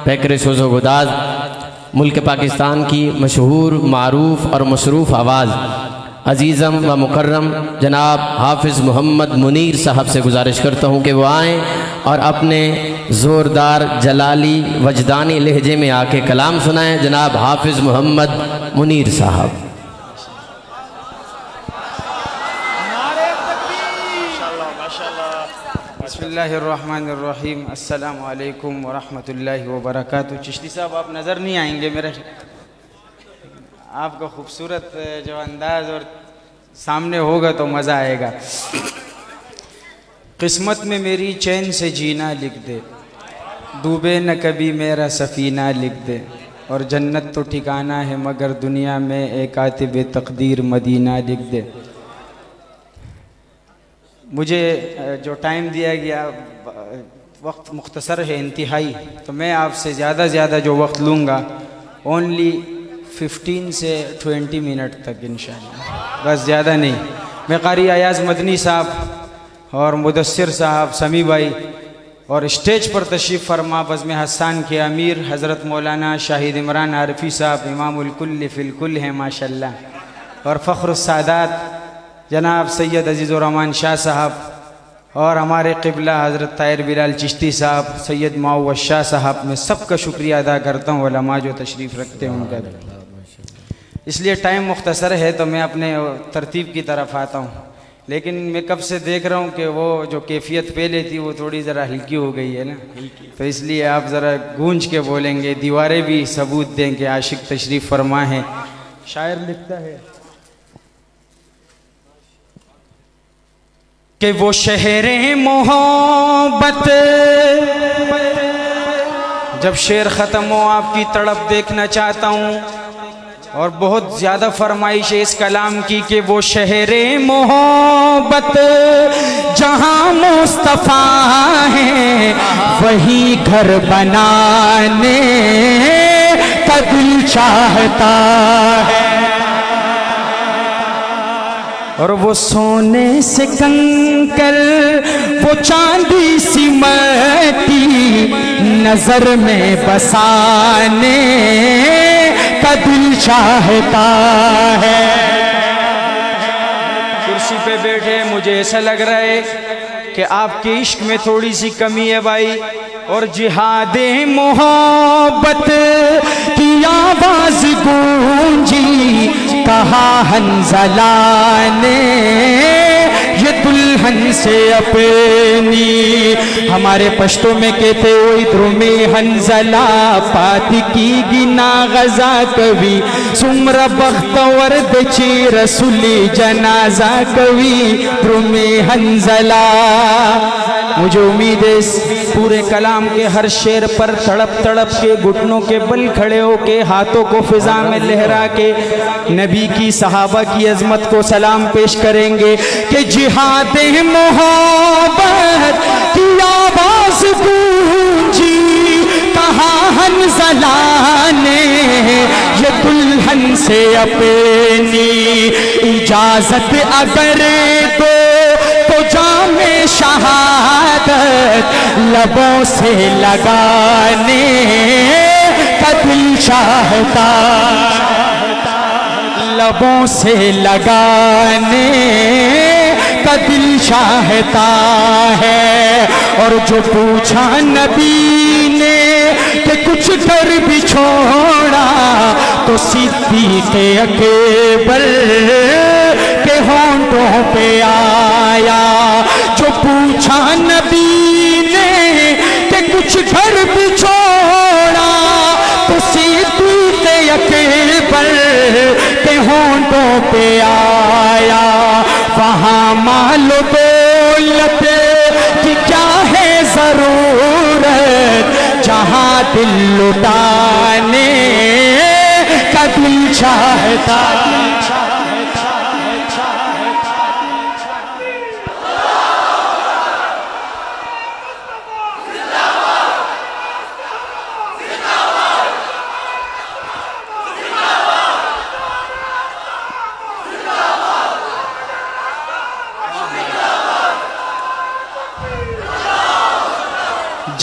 پیکر سوز و گداز، ملک پاکستان کی مشہور، معروف اور مصروف آواز عزیزم و مکرم جناب حافظ محمد منیر صاحب سے گزارش کرتا ہوں کہ وہ آئیں اور اپنے زوردار جلالی وجدانی لہجے میں آ کے کلام سنائیں۔ جناب حافظ محمد منیر صاحب۔ بسم اللہ الرحمن الرحیم۔ السلام علیکم ورحمۃ اللہ وبرکاتہ۔ چشتی صاحب آپ نظر نہیں آئیں گے، میرا آپ کا خوبصورت جو انداز اور سامنے ہوگا تو مزہ آئے گا۔ قسمت میں میری چین سے جینا لکھ دے، ڈوبے نہ کبھی میرا سفینہ لکھ دے، اور جنت تو ٹھکانہ ہے مگر دنیا میں ایک کاتب تقدیر مدینہ لکھ دے۔ مجھے جو ٹائم دیا گیا وقت مختصر ہے انتہائی، تو میں آپ سے زیادہ جو وقت لوں گا اونلی 15 سے 20 منٹ تک انشاءاللہ، بس زیادہ نہیں۔ میں قاری ایاز مدنی صاحب اور مدثر صاحب، سمیع بھائی، اور اسٹیج پر تشریف فرما بزم حسان کے امیر حضرت مولانا شاہد عمران عارفی صاحب امام الکل فی الکل ہیں ماشاءاللہ، اور فخر السادات جناب سید عزیز الرحمان شاہ صاحب، اور ہمارے قبلہ حضرت طاہر بلال چشتی صاحب، سید معوض شاہ صاحب، میں سب کا شکریہ ادا کرتا ہوں، علماء جو تشریف رکھتے ہیں ان کا۔ اس لیے ٹائم مختصر ہے تو میں اپنے ترتیب کی طرف آتا ہوں، لیکن میں کب سے دیکھ رہا ہوں کہ وہ جو کیفیت پہلے تھی وہ تھوڑی ذرا ہلکی ہو گئی ہے نا، تو اس لیے آپ ذرا گونج کے بولیں گے، دیواریں بھی ثبوت دیں کہ عاشق تشریف فرما ہے۔ شاعر لکھتا ہے کہ وہ شہر محبت، جب شعر ختم ہو آپ کی تڑپ دیکھنا چاہتا ہوں، اور بہت زیادہ فرمائش ہے اس کلام کی کہ وہ شہر محبت جہاں مصطفیٰ ہے وہی گھر بنانے کا دل چاہتا ہے، اور وہ سونے سے کنکر وہ چاندی سی مٹی نظر میں بسانے کا دل چاہتا ہے۔ کرسی پہ بیٹھے مجھے ایسا لگ رہا ہے کہ آپ کے عشق میں تھوڑی سی کمی ہے بھائی، اور جہاد محبت کی آواز گونجی، کہا حنظلہ نے یہ دلہن سے اپنی، ہمارے پشتوں میں کہتے ہو ادھر میں حنظلہ پات کی گنا غزہ کبھی سمر بختور دچی رسولی جنازہ کبھی ادھر میں حنظلہ۔ مجھے امید ہے اس پورے کلام کے ہر شعر پر تڑپ کے گھٹنوں کے بل کھڑے ہو کے ہاتھوں کو فضا میں لہرا کے نبی کی صحابہ کی عظمت کو سلام پیش کریں گے کہ جہاد محبت کی آواز گونجی، کہا حنظلہ نے یہ دلہن سے اپنی اجازت اگر دو تو جام شہادت لبوں سے لگانے کا دل چاہتا، لبوں سے لگانے کا دل چاہتا ہے۔ اور جو پوچھا نبی نے کہ کچھ ڈر بھی چھوڑا تو صدیق اکبر کے ہونٹوں پہ آیا، جو پوچھا نبی نے کہ کچھ ڈر بھی چھوڑا تو صدیق اکبر کے ہونٹوں پہ آیا، وہاں مالو دولت کی کیا ہے ضرورت جہاں دل لٹانے کا دل چاہتا۔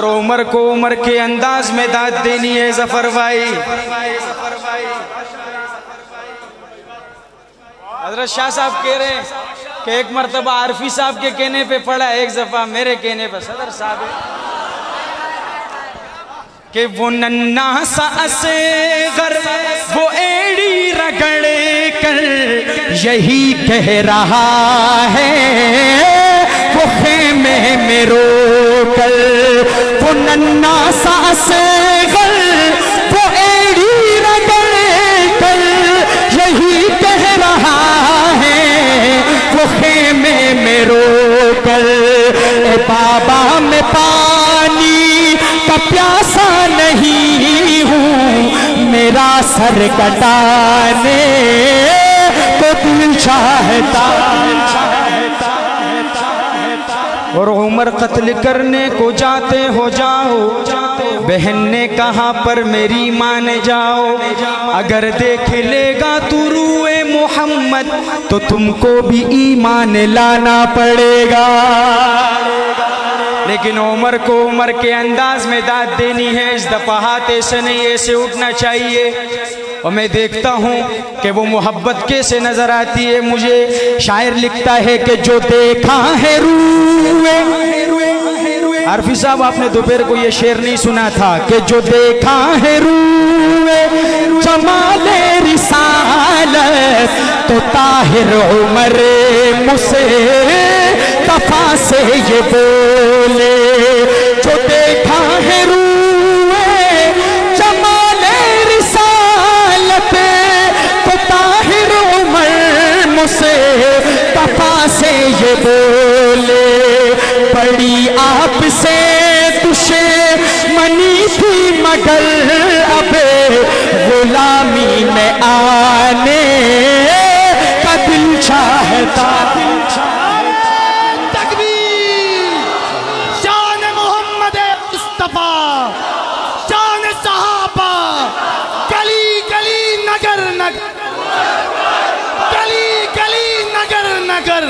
اور عمر کو عمر کے انداز میں داد دینی ہے ظفر بھائی. حضرت شاہ صاحب کہہ رہے ہیں کہ ایک مرتبہ عارفی صاحب کے کہنے پہ پڑھا, ایک دفعہ میرے کہنے پہ صدر صاحب کہ وہ ننھا سا اصغر وہ ایڑی رگڑ کر یہی کہہ رہا ہے وہ خیمے میں رو کر. وہ ننھا سا اصغر وہ ایڑی رگڑ کر یہی کہہ رہا ہے وہ خیمے میں رو کر. اے بابا میں پانی کا پیاسا نہیں ہوں, میرا سر کٹانے تو دل چاہتا. اور عمر قتل کرنے کو جاتے ہو جاؤ, بہن نے کہا پر میری مان جاؤ, اگر دیکھ لے گا تو روئے محمد تو تم کو بھی ایمان لانا پڑے گا. لیکن عمر کو عمر کے انداز میں داد دینی ہے, اس دفعہ ہاتھ ایسے نہیں ایسے اٹھنا چاہیے. اور میں دیکھتا ہوں کہ وہ محبت کیسے نظر آتی ہے مجھے. شاعر لکھتا ہے کہ جو دیکھا ہے روئے. عارفی صاحب آپ نے دوپہر کو یہ شعر نہیں سنا تھا کہ جو دیکھا ہے روئے جمال رسالت تو طاہر عمر مصطفیٰ سے یہ بولے. جو دیکھا ہے روئے جمال رسالت تو طاہر عمر مصطفیٰ سے یہ بولے. بڑی آپ سے دشمنی تھی مگر اب غلامی میں آنے کا دل چاہتا. تکبیر! شان محمد مصطفیٰ, شان صحابہ, گلی گلی نگر نگر, گلی گلی نگر نگر,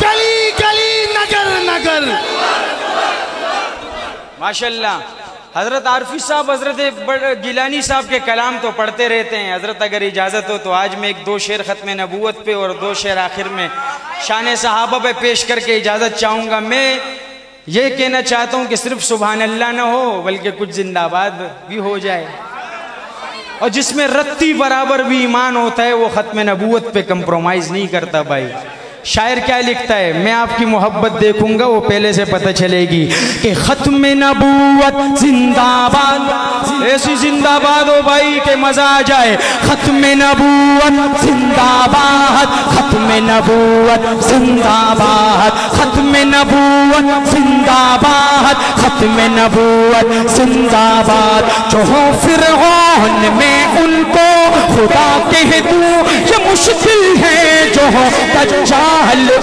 گلی گلی نگر نگر. ماشاءاللہ. حضرت عارفی صاحب حضرت گیلانی صاحب کے کلام تو پڑھتے رہتے ہیں. حضرت اگر اجازت ہو تو آج میں ایک دو شعر ختم نبوت پہ اور دو شعر آخر میں شان صحابہ پہ پیش کر کے اجازت چاہوں گا. میں یہ کہنا چاہتا ہوں کہ صرف سبحان اللہ نہ ہو بلکہ کچھ زندہ آباد بھی ہو جائے, اور جس میں رتی برابر بھی ایمان ہوتا ہے وہ ختم نبوت پہ کمپرومائز نہیں کرتا. بھائی شاعر کیا لکھتا ہے, میں آپ کی محبت دیکھوں گا وہ پہلے سے پتہ چلے گی کہ ختم نبوت زندہ باد. ایسی زندہ باد ہو بھائی کہ مزہ آ جائے. ختم نبوت زندہ باد, ختم نبوت زندہ باد, ختم نبوت زندہ باد, ختم نبوت زندہ باد. جو ہو فرعون میں ان کو خدا کہہ دوں یہ مشکل ہے, جو ہو دجال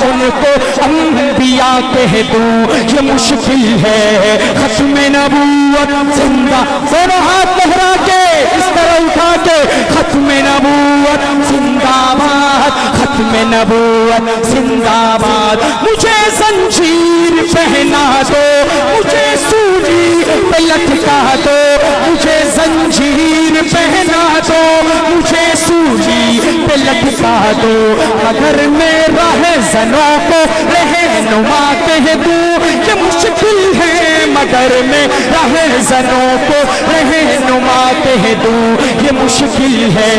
ان کو انبیاء کہہ دوں یہ مشکل ہے. ختم نبوت زندہ, دونوں ہاتھ لہرا کے اس طرح اٹھا کے, ختم نبوت زندہ باد, ختم نبوت زندہ باد. مجھے زنجیر پہنا دو, مجھے سولی پہ لٹکا دو, مجھے زنجیر پہنا دو, مجھے سولی پہ لٹکا دو. اگر میں رہزنوں کو رہنما کہہ دوں یہ مشکل ہے, مگر میں رہزنوں کو رہنما کہہ دوں یہ مشکل ہے.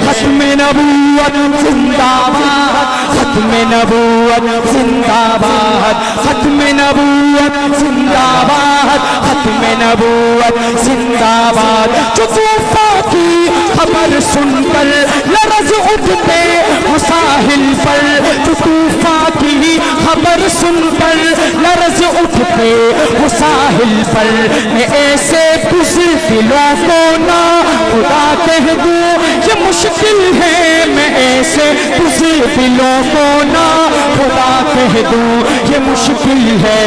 ختم نبوت زندہ باد, ختم نبوت زندہ باد, ختم نبوت زندہ باد, ختم نبوت زندہ باد. جو طوفان کی خبر سن کر لرز اٹھتے وہ ساحل پر, جو طوفان کی خبر سن کر لرز اٹھتے وہ ساحل پر. میں ایسے بزدلوں کو نہ خدا کہہ دوں یہ مشکل ہے, میں ایسے بزدلوں کو نہ خدا کہہ دوں یہ مشکل ہے.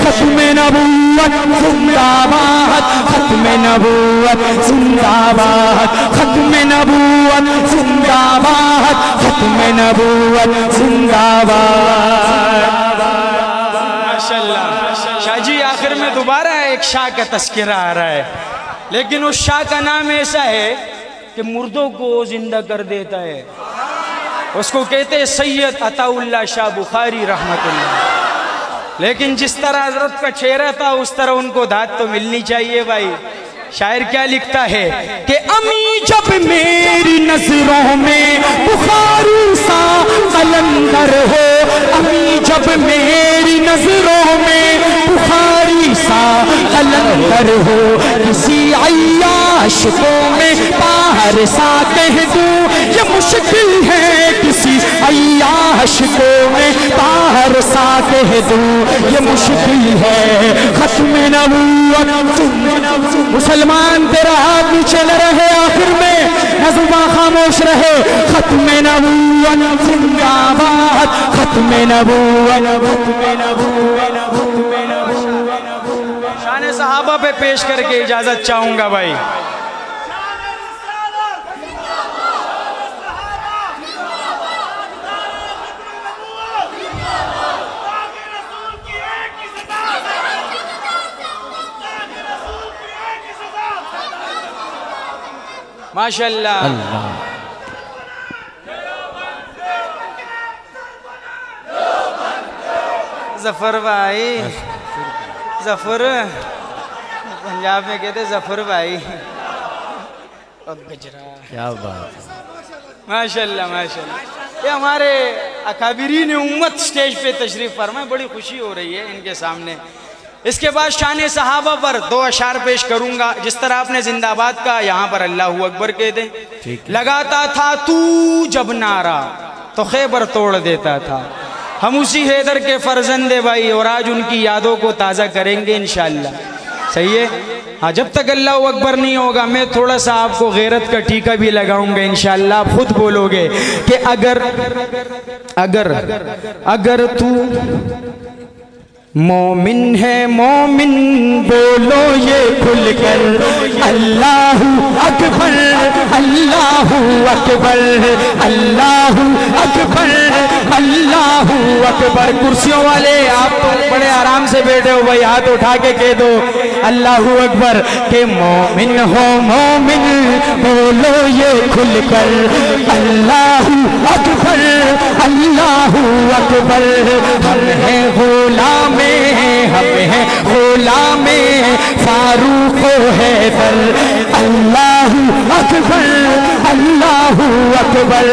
ختم نبوت زندہ باد, ختم نبوت زندہ باد, ختم نبوت زندہ باد, ختم نبوت زندہ باد. ماشاءاللہ. شاہ جی آخر میں دوبارہ ایک شاہ کا تذکرہ آ رہا ہے، لیکن اس شاہ کا نام ایسا ہے کہ مردوں کو زندہ کر دیتا ہے. اس کو کہتے ہیں سید عطا اللہ شاہ بخاری رحمت اللہ. لیکن جس طرح حضرت کا چہرہ تھا اس طرح ان کو داد تو ملنی چاہیے بھائی. شاعر کیا لکھتا ہے کہ امی جب میری نظروں میں بخاری سا قلندر ہو، امی جب میری نظروں میں بخاری سا قلندر ہو، کسی عیاش کو میں پار سا کہہ دوں یہ مشکل ہے، کسی عیاش کو میں پار سا کہہ دوں یہ مشکل ہے. ختم نبوت مسلمان تیرا ہاتھ نیچے نہ رہے، آخر میں نہ زباں خاموش رہے. ختم نبوت زندہ باد، ختم نبوت، ختم نبوت، ختم نبوت. شان صحابہ پہ پیش کر کے اجازت چاہوں گا بھائی. ماشاءاللہ. ظفر بھائی، ظفر پنجاب میں کہتے ظفر بھائی. کیا بات. ماشاءاللہ ماشاءاللہ. یہ ہمارے اکابرین امت سٹیج پہ تشریف فرمائے، بڑی خوشی ہو رہی ہے ان کے سامنے. اس کے بعد شان صحابہ پر دو اشعار پیش کروں گا. جس طرح آپ نے زندہ آباد کا، یہاں پر اللہ اکبر کہہ دیں. لگاتا تھا تو جب نعرہ تو خیبر توڑ دیتا تھا. ہم اسی حیدر کے فرزند بھائی، اور آج ان کی یادوں کو تازہ کریں گے انشاءاللہ. صحیح ہے؟ ہاں، جب تک اللہ اکبر نہیں ہوگا میں تھوڑا سا آپ کو غیرت کا ٹیکہ بھی لگاؤں گا انشاءاللہ. آپ خود بولو گے کہ اگر تو مومن ہے مومن بولو یہ کھل کر اللہ اکبر اللہ اکبر اللہ اکبر اللہ اکبر. کرسیوں والے آپ تو بڑے آرام سے بیٹھے ہو بھائی، ہاتھ اٹھا کے کہہ دو اللہ اکبر کہ مومن ہو مومن بولو یہ کھل کر اللہ اکبر اللہ اکبر. ہم ہیں غلام، ہم ہیں غلام فاروق و حیدر. اللہ اکبر اللہ اکبر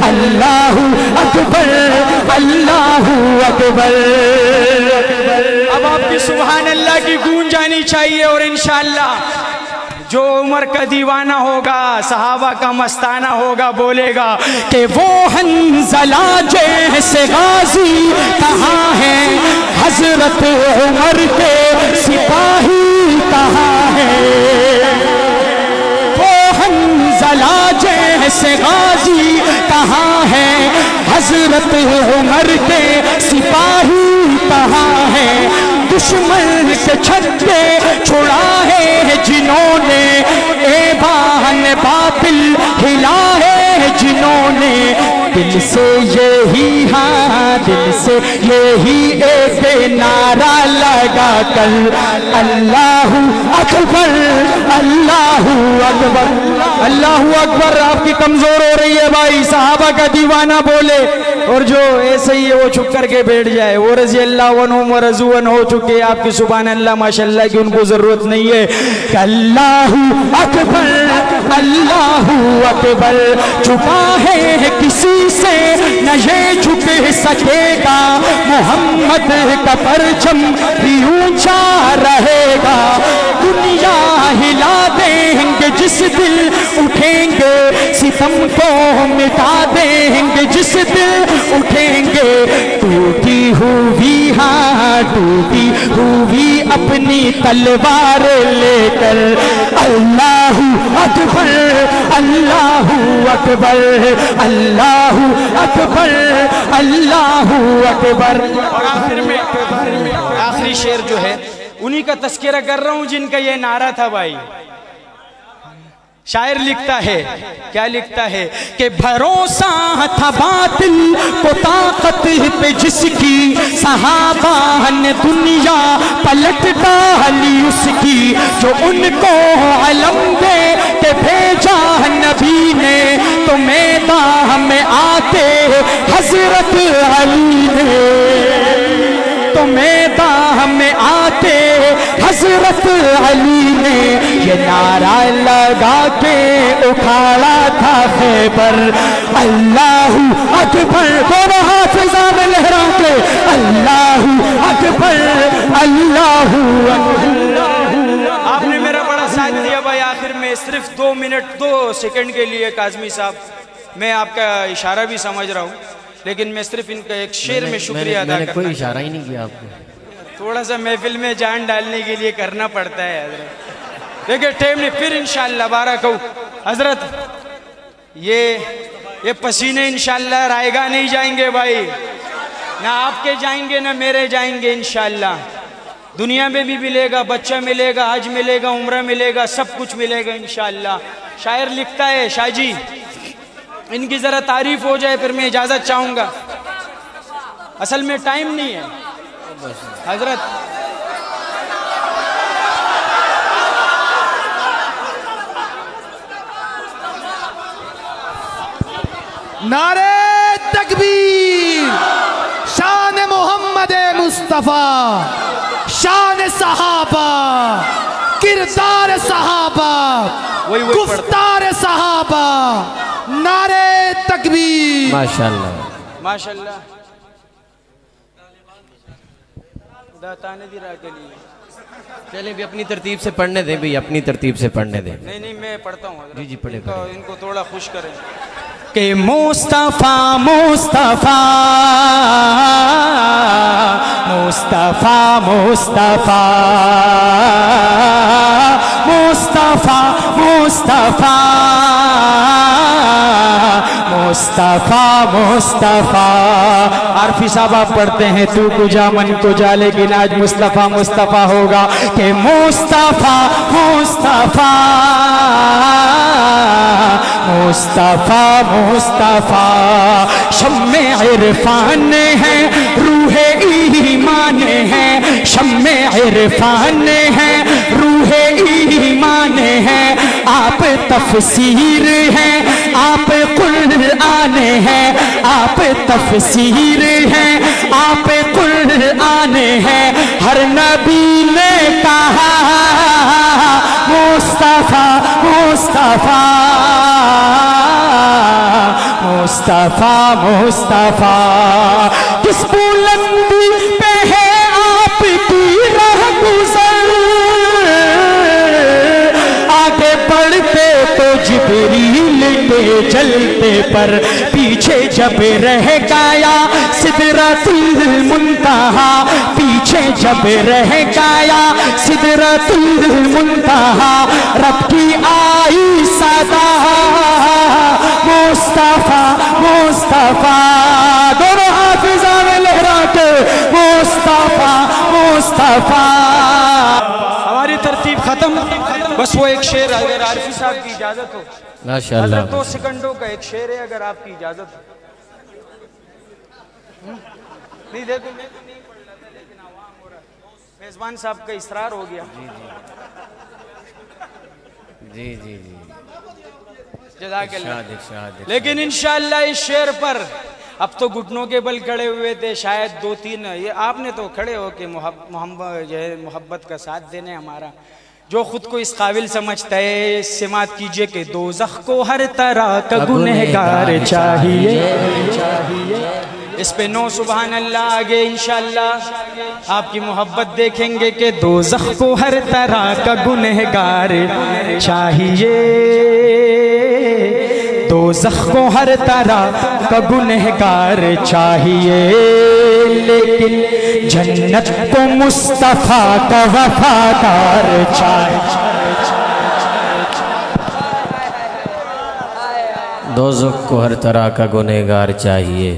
اللہ اکبر اللہ اکبر. اب آپ کی سبحان اللہ کی گونج آنی چاہیے. اور انشاءاللہ جو عمر کا دیوانہ ہوگا، صحابہ کا مستانہ ہوگا، بولے گا کہ وہ حنظلہ جیسے غازی کہاں ہیں، حضرت عمر کے سپاہی کہاں ہیں. وہ حنظلہ جیسے غازی کہاں ہیں، حضرت عمر کے سپاہی کہاں ہیں. دشمن سے چھکے چھڑائے جنہوں نے، ایوان باطل ہلائے جنہوں نے، دل سے یہی ہاں دل سے یہی ایک نعرہ لگا کر اللہ اکبر اللہ اکبر اللہ اکبر. آپ کی کمزور ہو رہی ہے بھائی، صحابہ کا دیوانہ بولے، اور جو ایسے ہی وہ چھپ کر کے بیٹھ جائے وہ رضی اللہ عنہم و رضوا عنہ ہو چکے. آپ کی سبحان اللہ ماشاءاللہ کی ان کو ضرورت نہیں ہے کہ اللہ اکبر اللہ اکبر. چھپا ہے کسی سے نہ یہ چھپ سکے گا، محمد کا پرچم بھی اونچا رہے گا. دنیا ہلا دیں گے جس دل اٹھیں گے، ستم کو مٹا دیں گے جس دل اٹھیں گے. ٹوٹی ہوئی ہاں ٹوٹی ہوئی اپنی تلوار لے کر اللہ اکبر اللہ اکبر اللہ اکبر اللہ اکبر. اور آخر میں آخری شعر جو ہے انہی کا تذکرہ کر رہا ہوں جن کا یہ نعرہ تھا بھائی. شاعر لکھتا ہے، کیا لکھتا ہے کہ بھروسہ تھا باطل کو طاقت پہ جس کی، صحابہ نے دنیا پلٹ ڈالی اس کی، جو ان کو علم دے کہ بھیجا نبی نے، تو میدان میں آتے حضرت علی نے، تو میدان میں آتے حضرت علی نے، یہ نعرہ لگا کے اکھاڑا تھا خیبر، اللہ اکبر، دونوں ہاتھ فضا میں لہرا کے اللہ اکبر اللہ اکبر۔ آپ نے میرا بڑا ساتھ دیا بھائی، آخر میں صرف 2 منٹ 2 سیکنڈ کے لیے کاظمی صاحب، میں آپ کا اشارہ بھی سمجھ رہا ہوں، لیکن میں صرف ان کا ایک شعر میں شکریہ ادا کرنا، کوئی اشارہ ہی نہیں کیا آپ کو، تھوڑا سا محفل میں جان ڈالنے کے لیے کرنا پڑتا ہے حضرت، دیکھیں ٹائم نے پھر انشاءاللہ بارک ہو حضرت، یہ پسینے انشاءاللہ رائے گاہ نہیں جائیں گے بھائی، نہ آپ کے جائیں گے نہ میرے جائیں گے انشاءاللہ، دنیا میں بھی ملے گا، بچہ ملے گا، حج ملے گا، عمرہ ملے گا، سب کچھ ملے گا انشاءاللہ۔ شاعر لکھتا ہے، شاہ جی ان کی ذرا تعریف ہو جائے پھر میں اجازت چاہوں گا، اصل میں ٹائم نہیں ہے حضرت۔ نعرہ تکبیر، شان محمد مصطفیٰ، شان صحابہ، کردار صحابہ، گفتار صحابہ، نعرہ تکبیر، ماشاءاللہ ماشاءاللہ۔ داتانے دی راہ کے لیے چلیں بھی اپنی ترتیب سے پڑھنے دیں بھی، اپنی ترتیب سے پڑھنے دیں۔ نہیں میں پڑھتا ہوں حضرت، جی پڑھیں، ان کو تھوڑا خوش کریں کہ مصطفیٰ مصطفیٰ مصطفیٰ مصطفیٰ مصطفیٰ مصطفیٰ مصطفیٰ مصطفیٰ۔ عارفی صاحب آپ پڑھتے ہیں تو کجا من کجا، لیکن آج مصطفیٰ مصطفیٰ ہوگا کہ مصطفیٰ مصطفیٰ مصطفیٰ مصطفیٰ، شمع عرفان ہے روح ایمان ہے، شمع عرفان ہے روح ایمان ہے، آپ تفسیر ہیں آپ قرآن ہے، آپ تفسیر ہیں آپ قرآن ہے، ہر نبی نے کہا مصطفیٰ مصطفیٰ مصطفیٰ مصطفیٰ، کس بلندی پہ ہے آپ کی راہ گزر، آگے بڑھتے تو جبریل کے جلتے پر، پیچھے جب رہ گیا سدرۃ المنتہا، پیچھے جب رہ گیا سدرۃ المنتہا، رب کی آئی صدا مصطفیٰ مصطفیٰ، دونوں حافظہ میں لہرا کے مصطفیٰ مصطفیٰ۔ ہماری ترتیب ختم، بس وہ ایک شعر اگر عارفی صاحب کی اجازت ہو، ماشاءاللہ، حضرت 2 سیکنڈوں کا ایک شعر ہے اگر آپ کی اجازت ہو۔ نہیں دیکھو میں تو نہیں پڑھ لیتا، لیکن عوام ہو رہا ہے، میزبان صاحب کا اصرار ہو گیا۔ جی جی جی، جزاک اللہ۔ لیکن انشاءاللہ اس شعر پر اب تو گھٹنوں کے بل کھڑے ہوئے تھے، شاید 2-3 یہ آپ نے تو کھڑے ہو کہ محبت کا ساتھ دینے ہمارا، جو خود کو اس قابل سمجھتا ہے سماعت کیجئے کہ دوزخ کو ہر طرح کا گنہگار چاہیے، اس پہ 9 سبحان اللہ آگے انشاءاللہ آپ کی محبت دیکھیں گے کہ دوزخ کو ہر طرح کا گنہگار چاہیے، دوزخ کو ہر طرح کا گنہگار چاہیے، لیکن جنت کو مصطفیٰ کا وفادار چاہیے، دوزخ کو ہر طرح کا گنہگار چاہیے،